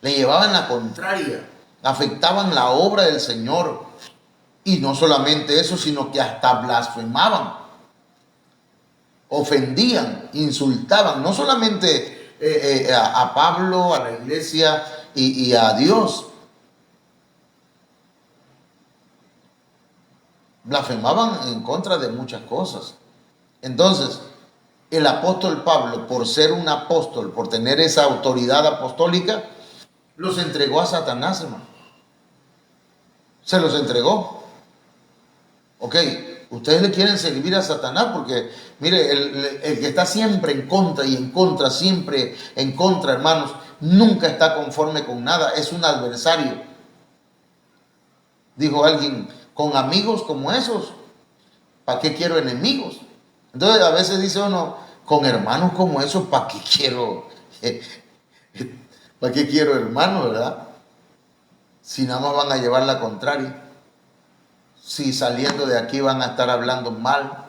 Speaker 1: Le llevaban la contraria, afectaban la obra del Señor. Y no solamente eso, sino que hasta blasfemaban, ofendían, insultaban, no solamente a Pablo, a la iglesia y a Dios. Blasfemaban en contra de muchas cosas. Entonces, el apóstol Pablo, por ser un apóstol, por tener esa autoridad apostólica, los entregó a Satanás, hermano. Se los entregó. Ok, ustedes le quieren servir a Satanás porque, mire, el que está siempre en contra y en contra, siempre en contra, hermanos, nunca está conforme con nada, es un adversario. Dijo alguien, con amigos como esos, ¿para qué quiero enemigos? Entonces a veces dice uno, con hermanos como esos, ¿para qué quiero hermanos, verdad? Si nada más van a llevar la contraria. Si saliendo de aquí van a estar hablando mal.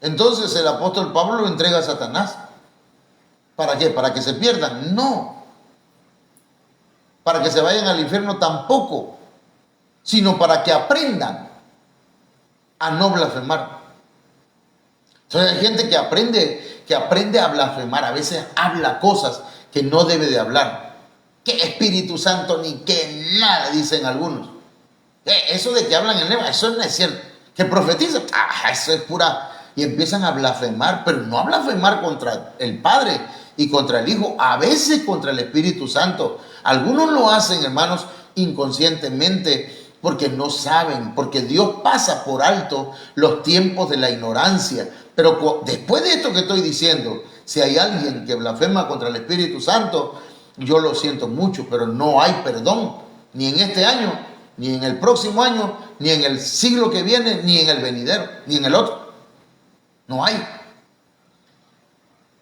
Speaker 1: Entonces el apóstol Pablo lo entrega a Satanás. ¿Para qué? ¿Para que se pierdan? No. Para que se vayan al infierno tampoco. Sino para que aprendan a no blasfemar. Entonces hay gente que aprende a blasfemar. A veces habla cosas que no debe de hablar. Que Espíritu Santo ni que nada, dicen algunos. Eso de que hablan en lengua, eso no es cierto. Que profetizan, eso es pura. Y empiezan a blasfemar, pero no a blasfemar contra el Padre y contra el Hijo, a veces contra el Espíritu Santo. Algunos lo hacen, hermanos, inconscientemente, porque no saben, porque Dios pasa por alto los tiempos de la ignorancia. Pero después de esto que estoy diciendo, si hay alguien que blasfema contra el Espíritu Santo, yo lo siento mucho, pero no hay perdón, ni en este año, ni en el próximo año, ni en el siglo que viene, ni en el venidero, ni en el otro. No hay.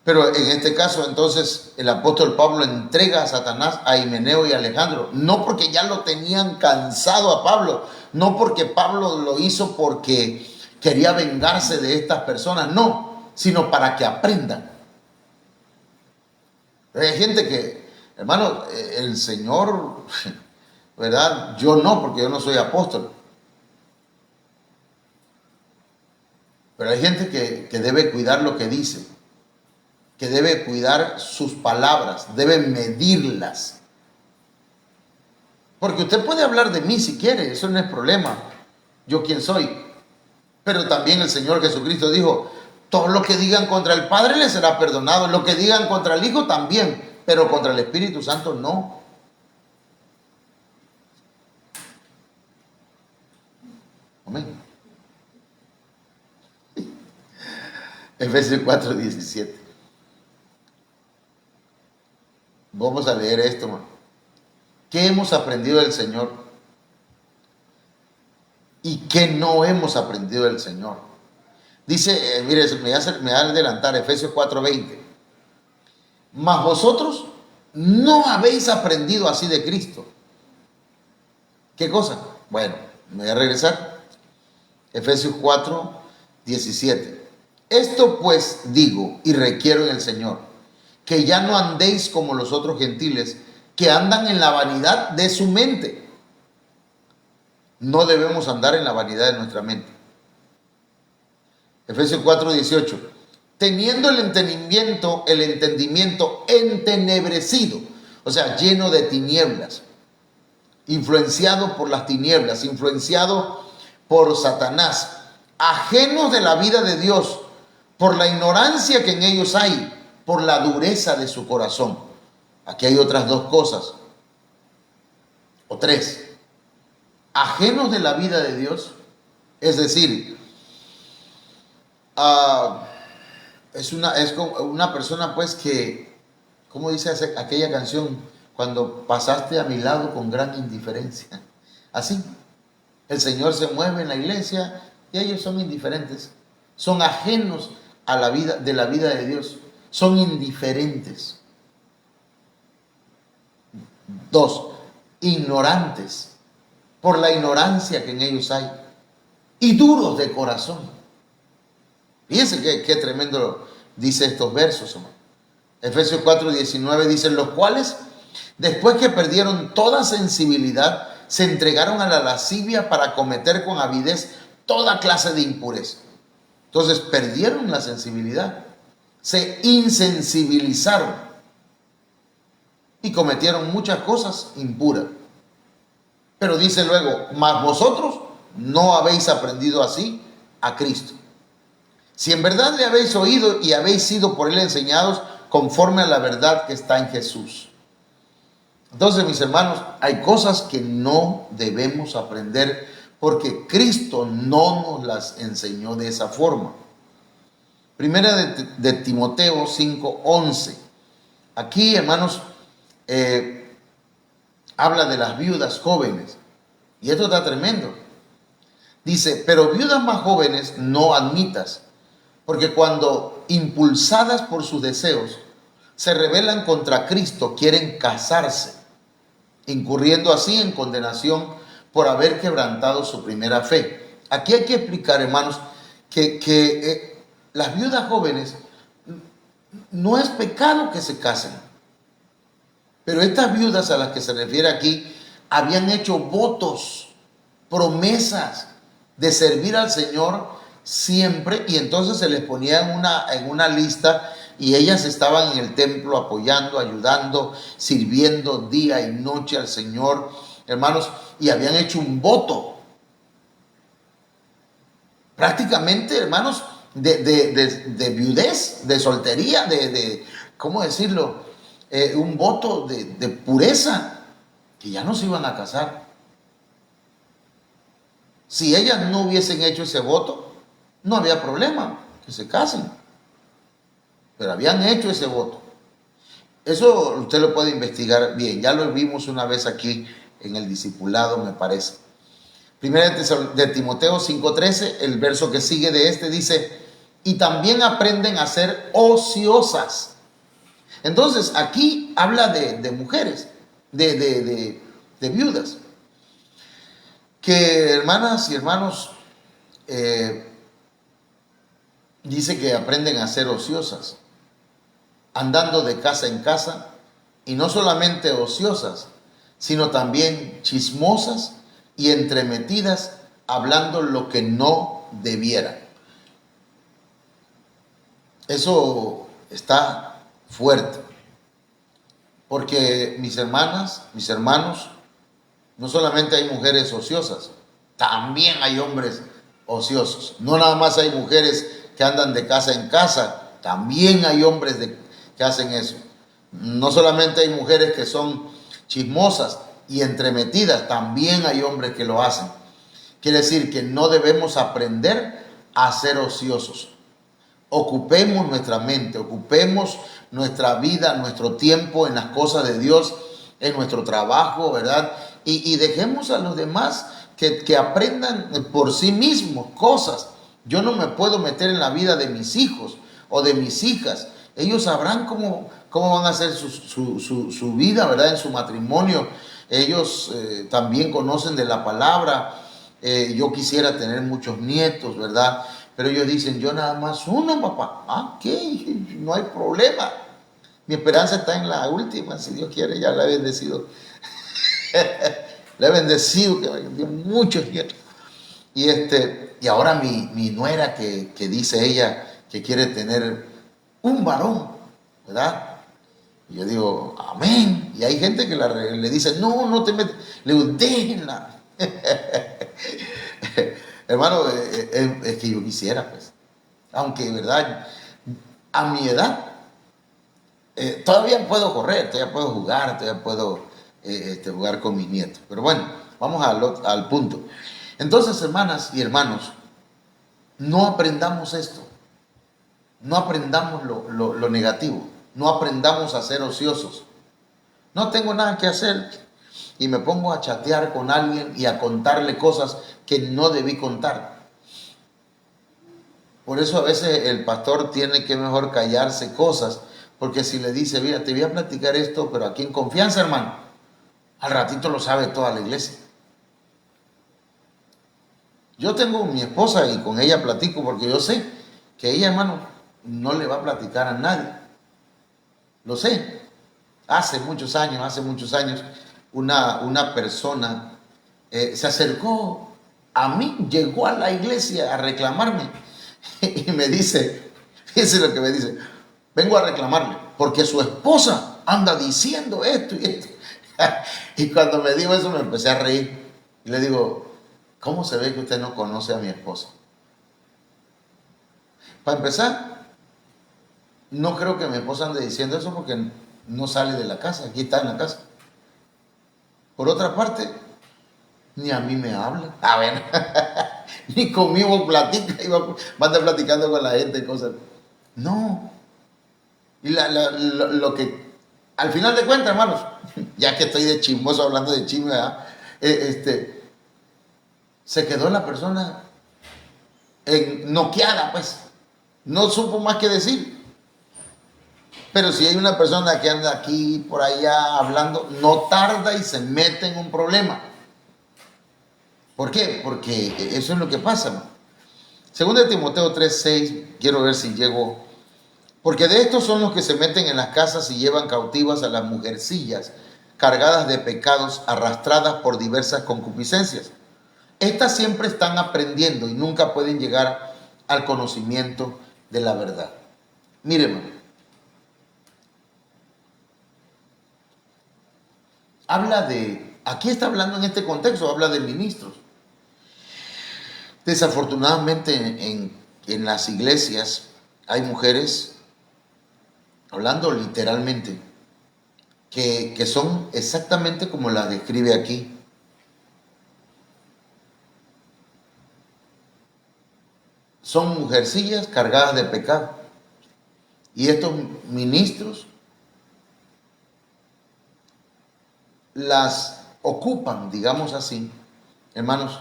Speaker 1: Pero en este caso, entonces, el apóstol Pablo entrega a Satanás a Himeneo y Alejandro. No porque ya lo tenían cansado a Pablo. No porque Pablo lo hizo porque quería vengarse de estas personas. No, sino para que aprendan. Hay gente que, hermano, el Señor... ¿verdad? Yo no, porque yo no soy apóstol. Pero hay gente que debe cuidar lo que dice, que debe cuidar sus palabras, debe medirlas. Porque usted puede hablar de mí si quiere, eso no es problema. Yo quién soy. Pero también el Señor Jesucristo dijo, todo lo que digan contra el Padre les será perdonado, lo que digan contra el Hijo también, pero contra el Espíritu Santo no. Amén. Efesios 4:17. Vamos a leer esto, hermano. ¿Qué hemos aprendido del Señor? ¿Y qué no hemos aprendido del Señor? Dice, mire, me va a adelantar, Efesios 4:20. Mas vosotros no habéis aprendido así de Cristo. ¿Qué cosa? Bueno, me voy a regresar. Efesios 4:17. Esto pues digo y requiero en el Señor, que ya no andéis como los otros gentiles, que andan en la vanidad de su mente. No debemos andar en la vanidad de nuestra mente. Efesios 4:18. Teniendo el entendimiento entenebrecido, o sea, lleno de tinieblas, influenciado por las tinieblas, influenciado por Satanás, ajenos de la vida de Dios, por la ignorancia que en ellos hay, por la dureza de su corazón. Aquí hay otras dos cosas, o tres. Ajenos de la vida de Dios, es decir, es como una persona pues que, ¿cómo dice aquella canción? Cuando pasaste a mi lado con gran indiferencia. Así, el Señor se mueve en la iglesia y ellos son indiferentes, son ajenos a la vida de Dios, son indiferentes. Dos, ignorantes, por la ignorancia que en ellos hay, y duros de corazón. Fíjense qué tremendo dice estos versos, hermano. Efesios 4:19 dice, los cuales, después que perdieron toda sensibilidad, se entregaron a la lascivia para cometer con avidez toda clase de impureza. Entonces perdieron la sensibilidad, se insensibilizaron y cometieron muchas cosas impuras. Pero dice luego, mas vosotros no habéis aprendido así a Cristo. Si en verdad le habéis oído y habéis sido por él enseñados conforme a la verdad que está en Jesús. Entonces, mis hermanos, hay cosas que no debemos aprender porque Cristo no nos las enseñó de esa forma. Primera de Timoteo 5:11. Aquí, hermanos, habla de las viudas jóvenes. Y esto está tremendo. Dice, pero viudas más jóvenes no admitas, porque cuando impulsadas por sus deseos se rebelan contra Cristo, quieren casarse, incurriendo así en condenación por haber quebrantado su primera fe. Aquí hay que explicar, hermanos, que las viudas jóvenes no es pecado que se casen, pero estas viudas a las que se refiere aquí habían hecho votos, promesas de servir al Señor siempre, y entonces se les ponía en una lista y ellas estaban en el templo apoyando, ayudando, sirviendo día y noche al Señor, hermanos, y habían hecho un voto prácticamente, hermanos, de viudez, de soltería, ¿cómo decirlo? Un voto de pureza, que ya no se iban a casar. Si ellas no hubiesen hecho ese voto, no había problema que se casen, pero habían hecho ese voto. Eso usted lo puede investigar bien, ya lo vimos una vez aquí en el discipulado, me parece. Primera de Timoteo 5:13, el verso que sigue de este dice, y también aprenden a ser ociosas. Entonces aquí habla de mujeres, de viudas, que hermanas y hermanos, dice que aprenden a ser ociosas, andando de casa en casa, y no solamente ociosas, sino también chismosas y entremetidas, hablando lo que no debieran. Eso está fuerte, porque mis hermanas, mis hermanos, no solamente hay mujeres ociosas, también hay hombres ociosos. No nada más hay mujeres que andan de casa en casa, también hay hombres que hacen eso. No solamente hay mujeres que son chismosas y entremetidas, también hay hombres que lo hacen. Quiere decir que no debemos aprender a ser ociosos. Ocupemos nuestra mente, ocupemos nuestra vida, nuestro tiempo en las cosas de Dios, en nuestro trabajo, ¿verdad? Y dejemos a los demás que aprendan por sí mismos cosas. Yo no me puedo meter en la vida de mis hijos o de mis hijas. Ellos sabrán cómo van a hacer su vida, ¿verdad? En su matrimonio. Ellos también conocen de la palabra. Yo quisiera tener muchos nietos, ¿verdad? Pero ellos dicen, yo nada más uno, papá. Ah, ¿qué? No hay problema. Mi esperanza está en la última, si Dios quiere, ya la he bendecido. La he bendecido, que dio muchos nietos. Y ahora mi nuera que dice ella que quiere tener un varón, ¿verdad? Y yo digo, amén. Y hay gente que le dice, no te metes. Le digo, déjenla. Hermano, es que yo quisiera, pues. Aunque, ¿verdad? A mi edad, todavía puedo correr, todavía puedo jugar, todavía puedo jugar con mis nietos. Pero bueno, vamos al punto. Entonces, hermanas y hermanos, no aprendamos esto. No aprendamos lo negativo. No aprendamos a ser ociosos. No tengo nada que hacer y me pongo a chatear con alguien y a contarle cosas que no debí contar. Por eso a veces el pastor tiene que mejor callarse cosas, porque si le dice, mira, te voy a platicar esto, pero aquí en confianza, hermano, al ratito lo sabe toda la iglesia. Yo tengo mi esposa y con ella platico porque yo sé que ella, hermano, no le va a platicar a nadie. Lo sé. Hace muchos años, una persona se acercó a mí, llegó a la iglesia a reclamarme y me dice, fíjense lo que me dice, vengo a reclamarle porque su esposa anda diciendo esto y esto. Y cuando me dijo eso me empecé a reír y le digo, ¿cómo se ve que usted no conoce a mi esposa? Para empezar, no creo que mi esposa ande diciendo eso porque no sale de la casa, aquí está en la casa. Por otra parte, ni a mí me habla. A ver, ni conmigo platica, va a estar platicando con la gente y cosas. No. Y lo que, al final de cuentas, hermanos, ya que estoy de chismoso hablando de chisme, ¿verdad? Se quedó la persona noqueada, pues. No supo más que decir. Pero si hay una persona que anda aquí, por allá, hablando, no tarda y se mete en un problema. ¿Por qué? Porque eso es lo que pasa, ¿no? Segunda de Timoteo 3:6, quiero ver si llego. Porque de estos son los que se meten en las casas y llevan cautivas a las mujercillas, cargadas de pecados, arrastradas por diversas concupiscencias. Estas siempre están aprendiendo y nunca pueden llegar al conocimiento de la verdad. Miren, aquí está hablando en este contexto, habla de ministros. Desafortunadamente en las iglesias hay mujeres, hablando literalmente, que son exactamente como las describe aquí. Son mujercillas cargadas de pecado. Y estos ministros las ocupan, digamos así, hermanos,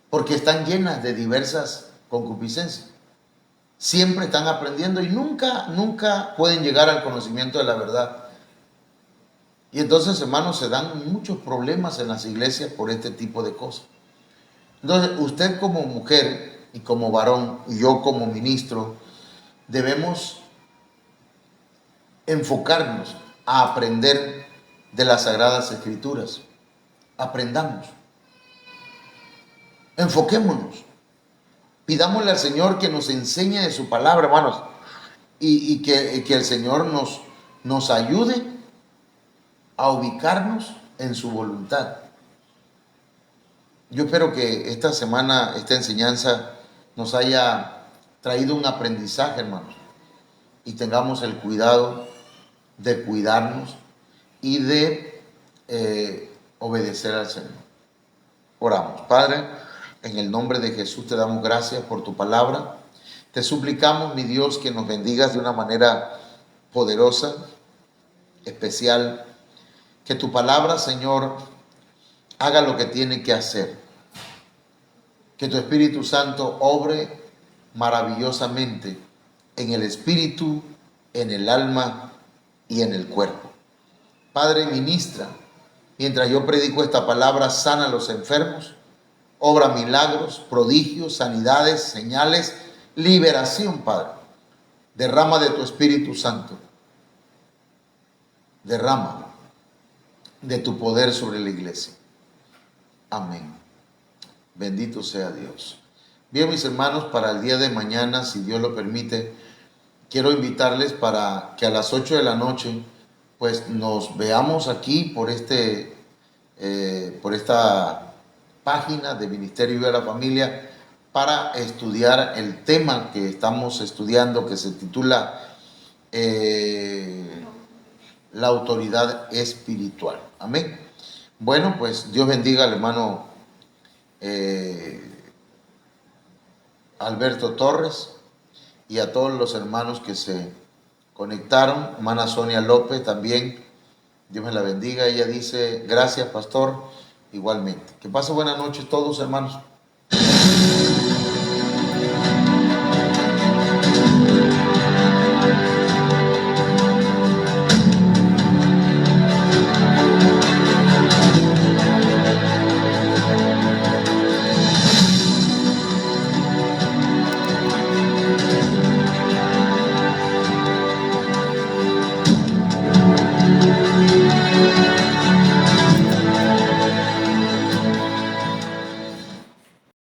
Speaker 1: porque están llenas de diversas concupiscencias. Siempre están aprendiendo y nunca pueden llegar al conocimiento de la verdad. Y entonces, hermanos, se dan muchos problemas en las iglesias por este tipo de cosas. Entonces, usted como mujer y como varón, y yo como ministro, debemos enfocarnos a aprender de las Sagradas Escrituras. Aprendamos. Enfoquémonos. Pidámosle al Señor que nos enseñe de su palabra, hermanos, y que el Señor nos ayude a ubicarnos en su voluntad. Yo espero que esta semana, esta enseñanza nos haya traído un aprendizaje, hermanos, y tengamos el cuidado de cuidarnos y de obedecer al Señor. Oramos. Padre, En el nombre de Jesús te damos gracias por tu palabra. Te suplicamos, mi Dios, que nos bendigas de una manera poderosa, especial. Que tu palabra, Señor, haga lo que tiene que hacer. Que tu Espíritu Santo obre maravillosamente en el espíritu, en el alma y en el cuerpo. Padre, ministra, mientras yo predico esta palabra, sana a los enfermos, obra milagros, prodigios, sanidades, señales, liberación, Padre. Derrama de tu Espíritu Santo. Derrama de tu poder sobre la iglesia. Amén. Bendito sea Dios. Bien, mis hermanos, para el día de mañana, si Dios lo permite, quiero invitarles para que a las 8 de la noche, pues nos veamos aquí por esta página de Ministerio Viva la Familia para estudiar el tema que estamos estudiando, que se titula la autoridad espiritual. Amén. Bueno, pues Dios bendiga al hermano Alberto Torres y a todos los hermanos que se conectaron. Hermana Sonia López también, Dios me la bendiga. Ella dice, gracias pastor, igualmente. Que pasen buenas noches todos, hermanos.